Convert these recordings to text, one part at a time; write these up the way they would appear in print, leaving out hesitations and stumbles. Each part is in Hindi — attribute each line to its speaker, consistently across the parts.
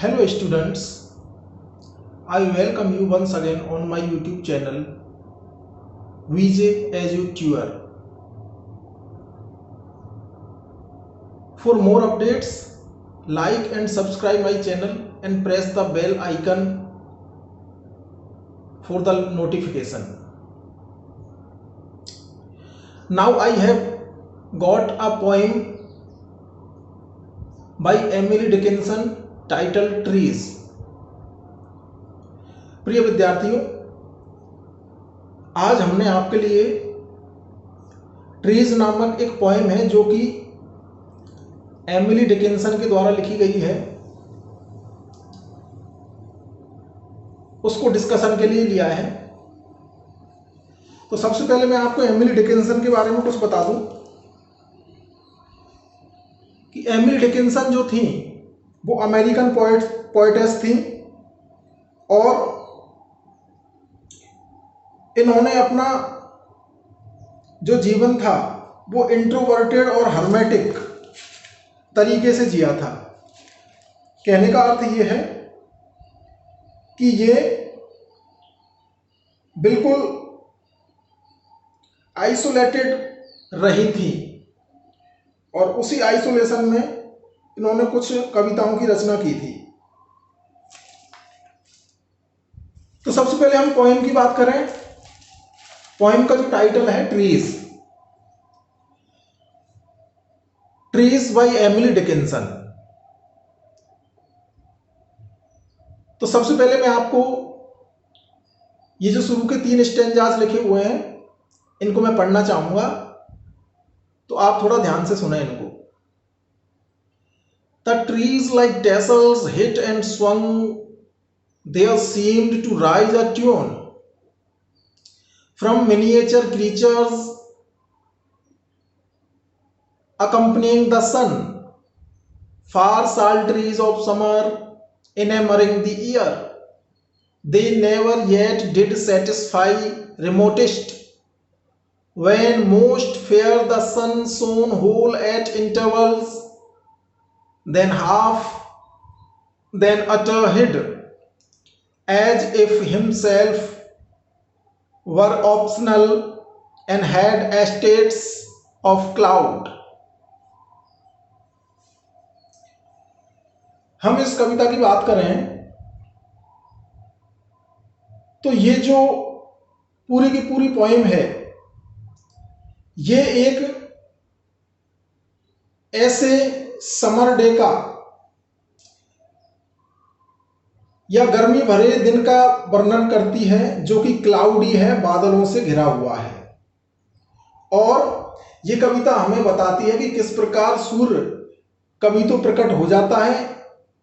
Speaker 1: Hello students, I welcome you once again on my YouTube channel VJ as you tutor. For more updates, like and subscribe my channel and press the bell icon for the notification. Now I have got a poem by Emily Dickinson titled Trees. प्रिय विद्यार्थियों, आज हमने आपके लिए ट्रीज नामक एक पोएम है जो कि एमिली डिकिंसन के द्वारा लिखी गई है, उसको डिस्कशन के लिए लिया है। तो सबसे पहले मैं आपको एमिली डिकिंसन के बारे में कुछ बता दूं कि एमिली डिकिंसन जो थी वो अमेरिकन पोएटेस थी और इन्होंने अपना जो जीवन था वो इंट्रोवर्टेड और हर्मेटिक तरीके से जिया था। कहने का अर्थ ये है कि ये बिल्कुल आइसोलेटेड रही थी और उसी आइसोलेशन में इन्होंने कुछ कविताओं की रचना की थी। तो सबसे पहले हम पोएम की बात करें। पोएम का जो टाइटल है ट्रीज बाय एमिली डिकिंसन। तो सबसे पहले मैं आपको ये जो शुरू के 3 स्टेंजास लिखे हुए हैं इनको मैं पढ़ना चाहूंगा, तो आप थोड़ा ध्यान से सुने इनको। The trees like tassels hit and swung, there seemed to rise a tune from miniature creatures accompanying the sun, far saltries of summer enamoring the ear. They never yet did satisfy remotest, when most fair the sun shone whole at intervals, then half, then utter hid, as if himself were optional and had estates of cloud. हम इस कविता की बात करें तो ये जो पूरी की पूरी पोएम है ये एक ऐसे समर डे का या गर्मी भरे दिन का वर्णन करती है जो कि क्लाउडी है, बादलों से घिरा हुआ है। और ये कविता हमें बताती है कि किस प्रकार सूर्य कभी तो प्रकट हो जाता है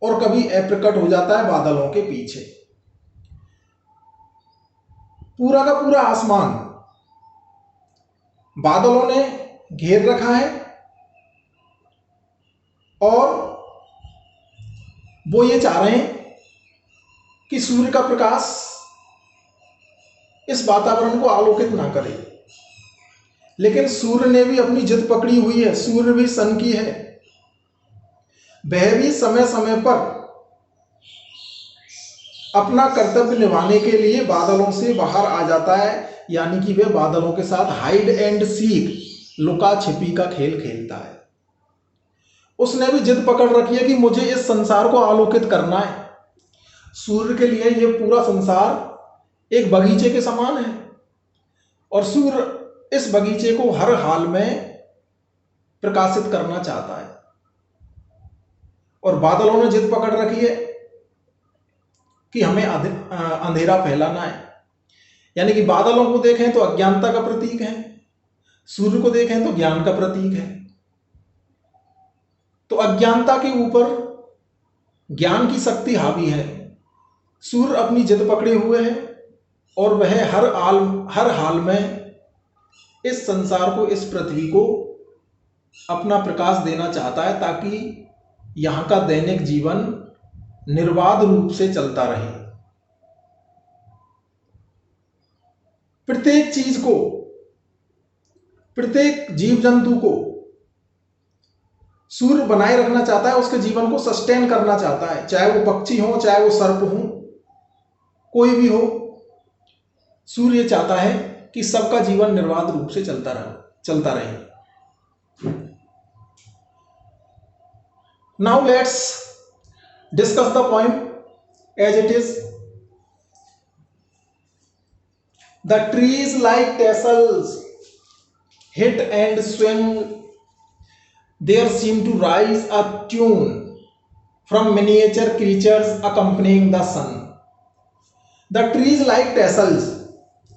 Speaker 1: और कभी अप्रकट हो जाता है बादलों के पीछे। पूरा का पूरा आसमान बादलों ने घेर रखा है और वो ये चाह रहे हैं कि सूर्य का प्रकाश इस वातावरण को आलोकित ना करे, लेकिन सूर्य ने भी अपनी जिद पकड़ी हुई है। सूर्य भी सन की है, वह भी समय समय पर अपना कर्तव्य निभाने के लिए बादलों से बाहर आ जाता है, यानी कि वह बादलों के साथ हाइड एंड सीक, लुका छिपी का खेल खेलता है। उसने भी जिद पकड़ रखी है कि मुझे इस संसार को आलोकित करना है। सूर्य के लिए यह पूरा संसार एक बगीचे के समान है और सूर्य इस बगीचे को हर हाल में प्रकाशित करना चाहता है। और बादलों ने जिद पकड़ रखी है कि हमें अंधेरा फैलाना है, यानी कि बादलों को देखें तो अज्ञानता का प्रतीक है, सूर्य को देखें तो ज्ञान का प्रतीक है। तो अज्ञानता के ऊपर ज्ञान की शक्ति हावी है। सूर्य अपनी जिद पकड़े हुए है और वह हर हाल में इस संसार को, इस पृथ्वी को अपना प्रकाश देना चाहता है ताकि यहाँ का दैनिक जीवन निर्बाध रूप से चलता रहे। प्रत्येक चीज को, प्रत्येक जीव जंतु को सूर्य बनाए रखना चाहता है, उसके जीवन को सस्टेन करना चाहता है, चाहे वो पक्षी हो, चाहे वो सर्प हो, कोई भी हो। सूर्य चाहता है कि सबका जीवन निर्बाध रूप से चलता रहे। Now let's discuss the point as it is. The trees like tassels hit and swing, there seem to rise a tune from miniature creatures accompanying the sun. The trees like tassels,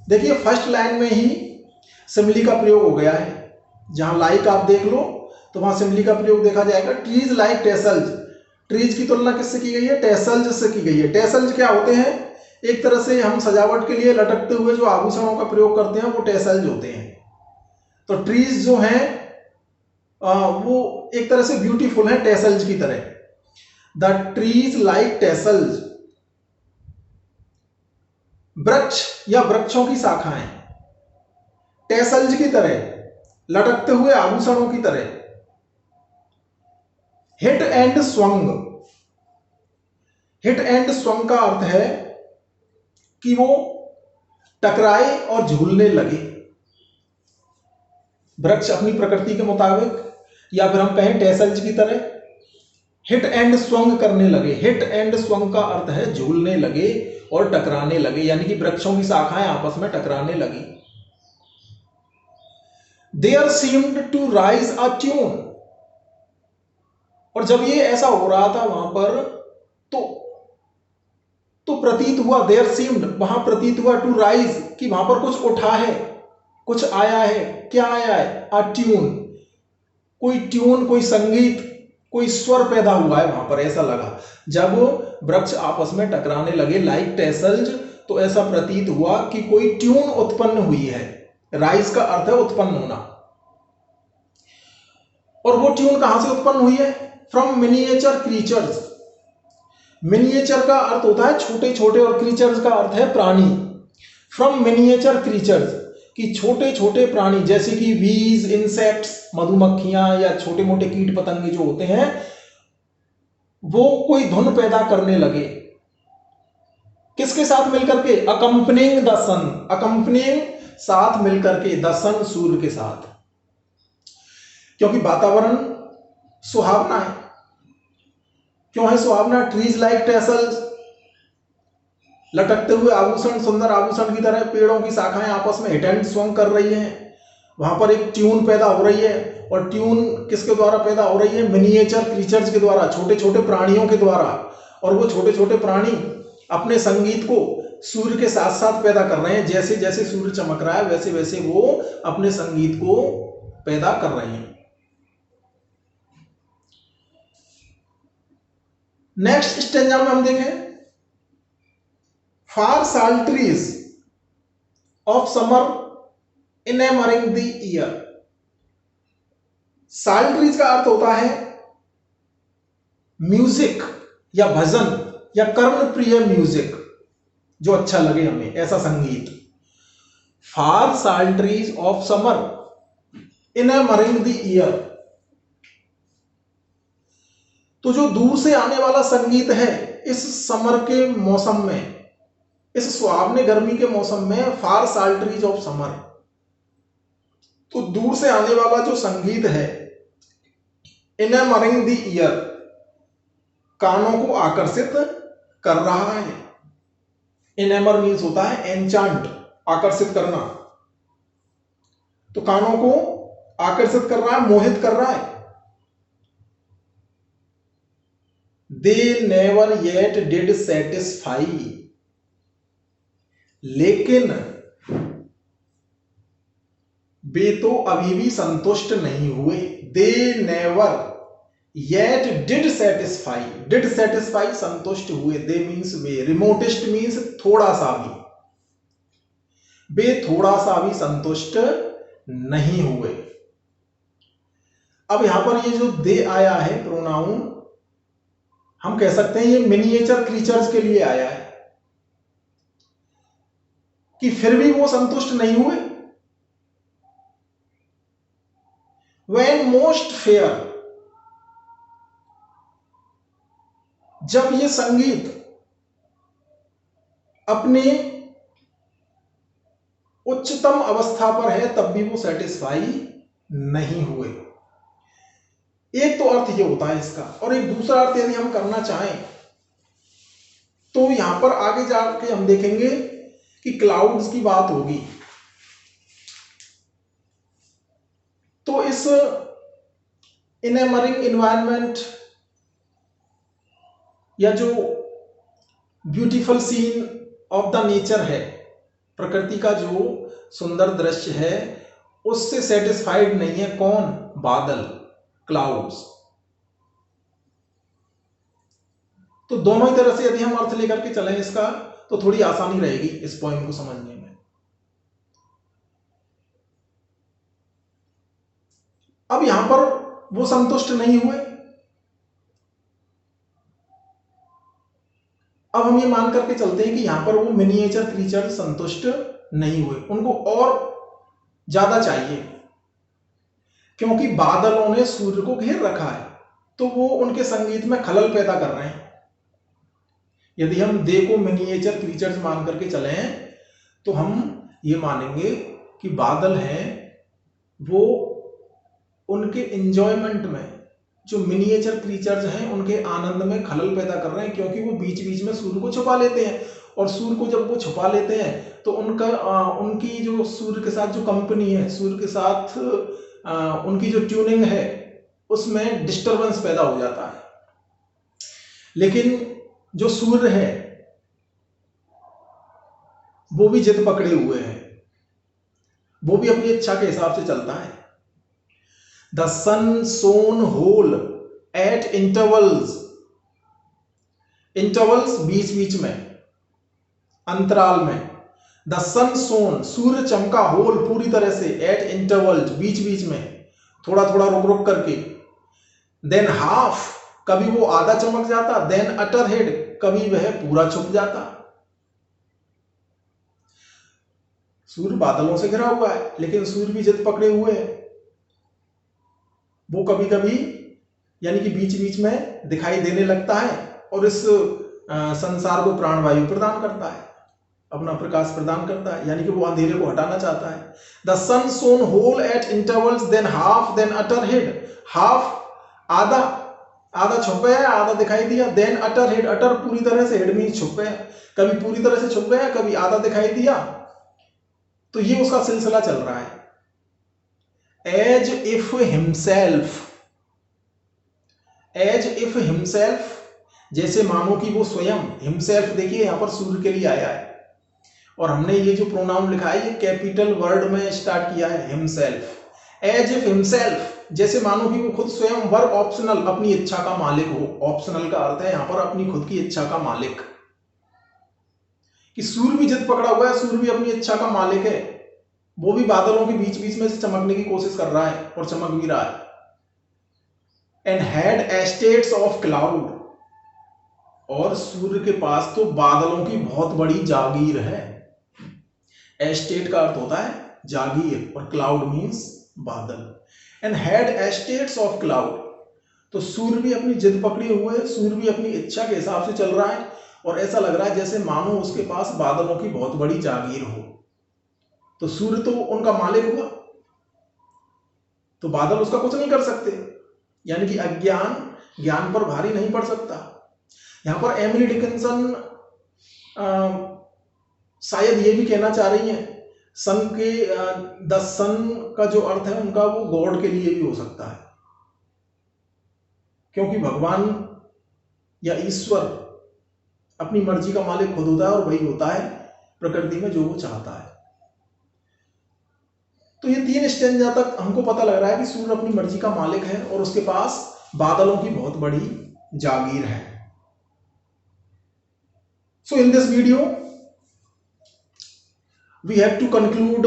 Speaker 1: देखिए फर्स्ट लाइन में ही सिमिली का प्रयोग हो गया है। जहां लाइक आप देख लो तो वहां सिमिली का प्रयोग देखा जाएगा। ट्रीज लाइक टेसल्स, ट्रीज की तुलना किससे की गई है? टेसल्स से की गई है। टेसल्स क्या होते हैं? एक तरह से हम सजावट के लिए लटकते हुए जो आभूषणों का प्रयोग करते हैं वो टेसल्स होते हैं। तो ट्रीज जो हैं वो एक तरह से ब्यूटीफुल है टेसल्स की तरह। द ट्रीज लाइक टेसल्स, वृक्ष या वृक्षों की शाखाएं टेसल्स की तरह लटकते हुए आभूषणों की तरह। Hit and swung, hit and swung का अर्थ है कि वो टकराए और झूलने लगे। वृक्ष अपनी प्रकृति के मुताबिक, या फिर हम कहें टेसल्स की तरह हिट एंड स्वंग करने लगे। हिट एंड स्वंग का अर्थ है झूलने लगे और टकराने लगे, यानी कि वृक्षों की शाखाएं आपस में टकराने लगी। There seemed to rise a tune, और जब ये ऐसा हो रहा था वहां पर तो प्रतीत हुआ, देयर सीम्ड, वहां प्रतीत हुआ, टू राइज, कि वहां पर कुछ उठा है, कुछ आया है। क्या आया है? अ ट्यून, कोई ट्यून, कोई संगीत, कोई स्वर पैदा हुआ है वहां पर, ऐसा लगा। जब वृक्ष आपस में टकराने लगे लाइक टेसल्स, तो ऐसा प्रतीत हुआ कि कोई ट्यून उत्पन्न हुई है। राइज का अर्थ है उत्पन्न होना, और वो ट्यून कहां से उत्पन्न हुई है? From miniature creatures. मिनिएचर का अर्थ होता है छोटे छोटे, और क्रीचर्स का अर्थ है प्राणी। फ्रॉम मिनिएचर क्रीचर्स, कि छोटे छोटे प्राणी, जैसे कि बीज, इंसेक्ट्स, मधुमक्खियां या छोटे मोटे कीट पतंगे जो होते हैं, वो कोई धुन पैदा करने लगे। किसके साथ मिलकर के? अकंपनिंग द सन, अकंपनिंग साथ मिलकर के, द सन सूर्य के साथ, क्योंकि वातावरण सुहावना है। क्यों है सुहावना? ट्रीज लाइक टेसल्स, लटकते हुए आभूषण, सुंदर आभूषण की तरह पेड़ों की शाखाएं आपस में हिट एंड स्वंग कर रही हैं। वहां पर एक ट्यून पैदा हो रही है, और ट्यून किसके द्वारा पैदा हो रही है? मिनिएचर क्रीचर्स के द्वारा, छोटे छोटे प्राणियों के द्वारा। और वो छोटे छोटे प्राणी अपने संगीत को सूर्य के साथ साथ पैदा कर रहे हैं। जैसे जैसे सूर्य चमक रहा है वैसे वैसे वो अपने संगीत को पैदा कर रहे हैं। नेक्स्ट स्टेंजा में हम देखें, फार साल्ट्रीज ऑफ समर इनेमरिंग द ईयर। साल्ट्रीज का अर्थ होता है म्यूजिक या भजन या कर्म प्रिय म्यूजिक, जो अच्छा लगे हमें, ऐसा संगीत। फार साल्ट्रीज ऑफ समर इनेमरिंग द ईयर, तो जो दूर से आने वाला संगीत है इस समर के मौसम में, इस सुहावने गर्मी के मौसम में, फार साल्ट्रीज ऑफ समर, तो दूर से आने वाला जो संगीत है, इनेमरिंग द ईयर, कानों को आकर्षित कर रहा है। इनेमर मीन्स होता है एनचांट, आकर्षित करना, तो कानों को आकर्षित कर रहा है, मोहित कर रहा है। They never yet did satisfy, लेकिन वे तो अभी भी संतुष्ट नहीं हुए। They never yet did satisfy, did satisfy संतुष्ट हुए, दे मीन्स वे, रिमोटेस्ट मीन्स थोड़ा सा भी, वे थोड़ा सा भी संतुष्ट नहीं हुए। अब यहां पर ये जो दे आया है प्रोनाउन, हम कह सकते हैं ये मिनिएचर क्रीचर्स के लिए आया है, कि फिर भी वो संतुष्ट नहीं हुए। When most fair, जब ये संगीत अपने उच्चतम अवस्था पर है तब भी वो सेटिस्फाई नहीं हुए। एक तो अर्थ ये होता है इसका, और एक दूसरा अर्थ यदि हम करना चाहें तो यहां पर आगे जाके हम देखेंगे कि क्लाउड्स की बात होगी। तो इस इनएमरिंग इन्वायरमेंट या जो beautiful scene of the nature है, प्रकृति का जो सुंदर दृश्य है, उससे सेटिस्फाइड नहीं है कौन? बादल, क्लाउड्स। तो दोनों ही तरह से यदि हम अर्थ लेकर के चलें इसका तो थोड़ी आसानी रहेगी इस पॉइंट को समझने में। अब यहां पर वो संतुष्ट नहीं हुए। अब हम ये मान करके चलते हैं कि यहां पर वो मिनिएचर क्रीचर संतुष्ट नहीं हुए, उनको और ज्यादा चाहिए, क्योंकि बादलों ने सूर्य को घेर रखा है, तो वो उनके संगीत में खलल पैदा कर रहे हैं। यदि हम दे को मिनिएचर क्रीचर्स मान करके चले तो हम ये मानेंगे कि बादल हैं वो उनके एंजॉयमेंट में, जो मिनिएचर क्रीचर्स हैं उनके आनंद में खलल पैदा कर रहे हैं, क्योंकि वो बीच बीच में सूर्य को छुपा लेते हैं, और सूर्य को जब वो छुपा लेते हैं तो उनकी जो सूर्य के साथ जो कंपनी है, सूर्य के साथ उनकी जो ट्यूनिंग है उसमें डिस्टरबेंस पैदा हो जाता है। लेकिन जो सूर्य है वो भी जिद पकड़े हुए है, वो भी अपनी इच्छा के हिसाब से चलता है। The sun shone whole at intervals, intervals बीच बीच में, अंतराल में। द सन सोन, सूर्य चमका, होल पूरी तरह से, एट इंटरवल्स बीच बीच में, थोड़ा थोड़ा रुक रुक करके। देन हाफ, कभी वो आधा चमक जाता। देन अटर हेड, कभी वह पूरा छुप जाता। सूर्य बादलों से घिरा हुआ है, लेकिन सूर्य भी जिद पकड़े हुए है, वो कभी कभी यानी कि बीच बीच में दिखाई देने लगता है और इस संसार को प्राणवायु प्रदान करता है, अपना प्रकाश प्रदान करता है, यानी कि वो अंधेरे को हटाना चाहता है। The sun shone whole at intervals, then half, then utter hid. Half आधा, आधा छुप गया, आधा दिखाई दिया। देन अटर हेड, अटर पूरी तरह से, हेड में छुप गया, कभी पूरी तरह से छुप गया, कभी आधा दिखाई दिया। तो ये उसका सिलसिला चल रहा है। As if himself, as if himself, जैसे मानो कि वो स्वयं। हिमसेल्फ देखिए यहां पर सूर्य के लिए आया है, और हमने ये जो प्रोनाउन लिखा है ये कैपिटल वर्ड में स्टार्ट किया है, हिमसेल्फ। एज इफ हिमसेल्फ, जैसे मानो कि वो खुद स्वयं, वर ऑप्शनल, अपनी इच्छा का मालिक हो। ऑप्शनल का अर्थ है यहां पर अपनी खुद की इच्छा का मालिक, कि सूर्य भी जिद पकड़ा हुआ है, सूर्य भी अपनी इच्छा का मालिक है, वो भी बादलों के बीच बीच में से चमकने की कोशिश कर रहा है और चमक भी रहा है। And had estates of cloud, और सूर्य के पास तो बादलों की बहुत बड़ी जागीर है। एस्टेट का अर्थ होता है जागीर, और क्लाउड मीन्स बादल। And had estates of cloud, तो सूर्य भी अपनी जिद पकड़ी हुए है, सूर्य भी अपनी इच्छा के हिसाब से चल रहा है, और ऐसा लग रहा है जैसे मानो उसके पास बादलों की बहुत बड़ी जागीर हो। तो सूर्य तो उनका मालिक हुआ, तो बादल उसका कुछ नहीं कर सकते, यानी कि अज्ञान ज्ञान पर भारी नहीं पड़ सकता। यहां पर एमिली डिकिंसन शायद ये भी कहना चाह रही हैं, सन के द सन का जो अर्थ है उनका वो गॉड के लिए भी हो सकता है, क्योंकि भगवान या ईश्वर अपनी मर्जी का मालिक खुद होता है, और वही होता है प्रकृति में जो वो चाहता है। तो ये 3 स्टेंजा तक हमको पता लग रहा है कि सूर्य अपनी मर्जी का मालिक है और उसके पास बादलों की बहुत बड़ी जागीर है। So in this video we have to conclude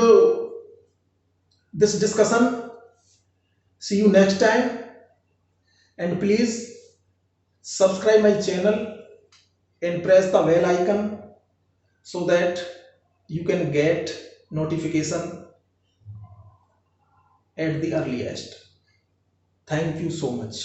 Speaker 1: this discussion. See you next time, and please subscribe my channel and press the bell icon so that you can get notification at the earliest. Thank you so much.